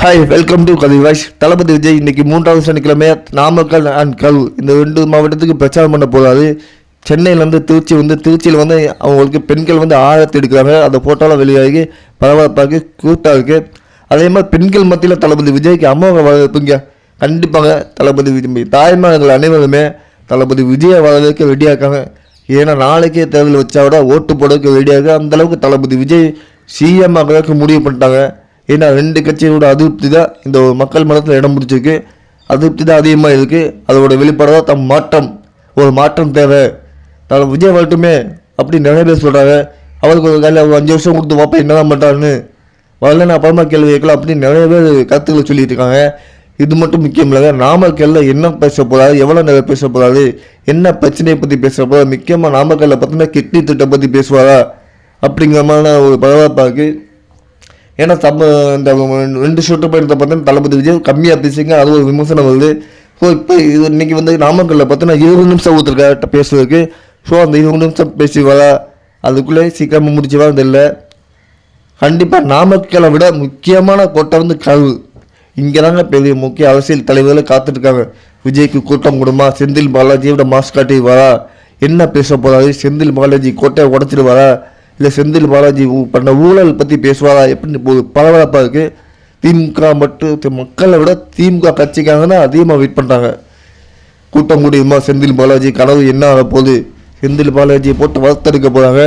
Hi, welcome to கதை voice. தளபதி விஜய் இன்னைக்கு 3வது சனிக்கிழமை நாமக்கல் அண்ட் கரூர் இந்த 2 மாவட்டத்துக்கு பிரச்சாரம் பண்ண போகிறாரு. சென்னையிலேருந்து திருச்சியில் அவங்களுக்கு பெண்கள் ஆழத்தை எடுக்கிறாங்க. அந்த ஃபோட்டோலாம் வெளியாகி பரபரப்பாக கூட்டாக இருக்குது. அதே மாதிரி பெண்கள் மத்தியில் தளபதி விஜய்க்கு அம்மாவை வரவேற்புங்க. கண்டிப்பாக தளபதி விஜய் தாய்மார்கள் அனைவருமே தளபதி விஜயை வரவேற்க ரெடியாக இருக்காங்க. ஏன்னா நாளைக்கே தேர்தல் வச்சா விட ஓட்டு போடுறதுக்கு ரெடியாக அந்தளவுக்கு தளபதி விஜய் சிஎம் ஆகிறதுக்கு முடிவு பண்ணிட்டாங்க. ஏன்னா 2 கட்சியோட அதிருப்தி தான் இந்த மக்கள் மனத்தில் இடம் பிடிச்சிருக்கு. அதிருப்தி தான் அதிகமாக இருக்குது. அதோட வெளிப்பாடாக ஒரு மாற்றம் தேவை, விஜய் வரட்டுமே அப்படி நிறைய பேர் சொல்கிறாங்க. அவருக்கு ஒரு கையில் 5 வருஷம் கொடுத்து பார்ப்பேன் என்னதான் பண்ணுறாருன்னு, வரலன்னு அப்புறமா கேள்வி கேட்கலாம் அப்படின்னு நிறைய பேர் கருத்துக்களை சொல்லிட்டு இருக்காங்க. இது மட்டும் முக்கியம் இல்லைங்க, நாமக்கல்லில் என்ன பேச போகிறாரு, எவ்வளோ நேரம் பேச போகிறாரு, என்ன பிரச்சனையை பற்றி பேச போகிறாரு, முக்கியமாக நாமக்கல்லில் பார்த்தீங்கன்னா கிட்னி திட்டம் பற்றி பேசுவாரா அப்படிங்கிற மாதிரியான ஒரு பரபரப்பாக இருக்குது. ஏன்னா இந்த 2 ஷூட்டு போயிருந்த பார்த்தீங்கன்னா தளபதி விஜய் கம்மியாக பேசுங்க, அது ஒரு விமர்சனம் வருது. ஸோ இப்போ இது இன்றைக்கி நாமக்கல்லில் பார்த்தீங்கன்னா 20 நிமிஷம் ஊற்றுருக்க பேசுறதுக்கு. ஸோ அந்த 20 நிமிஷம் பேசி வரா, அதுக்குள்ளே சீக்கிரமாக முடிச்சு வரது இல்லை. கண்டிப்பாக நாமக்கலை விட முக்கியமான கோட்டை கரூர். இங்கே தாங்க பெரிய முக்கிய அரசியல் தலைவர்கள் காத்துட்ருக்காங்க. விஜய்க்கு கூட்டம் கொடுமா, செந்தில் பாலாஜியோட மாஸ்க் காட்டி வரா, என்ன பேச போகிறாரு, செந்தில் பாலாஜி கோட்டையை உடச்சிட்டு வரா, இல்லை செந்தில் பாலாஜி பண்ண ஊழல் பற்றி பேசுவாரா எப்படின்னு பரபரப்பாக இருக்குது. திமுக மட்டும் மக்களை விட திமுக கட்சிக்காக தான் அதிகமாக வெயிட் பண்ணுறாங்க. கூட்டம் முடியுமா, செந்தில் பாலாஜி கனவு என்ன ஆக போகுது, செந்தில் பாலாஜியை போட்டு வறுத்தெடுக்க போகிறாங்க.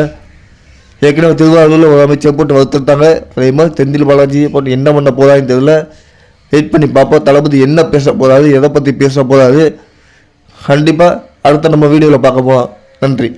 ஏற்கனவே திருவாரூரில் ஒரு அமைச்சர் போட்டு வறுத்துட்டாங்க. அதே மாதிரி செந்தில் பாலாஜியை போட்டு என்ன பண்ண போகிறான்னு தெரியல. வெயிட் பண்ணி பார்ப்போம் தளபதி என்ன பேச போகிறாரு, எதை பற்றி பேச போகிறாரு. கண்டிப்பாக அடுத்த நம்ம வீடியோவில் பார்க்க போகலாம். நன்றி.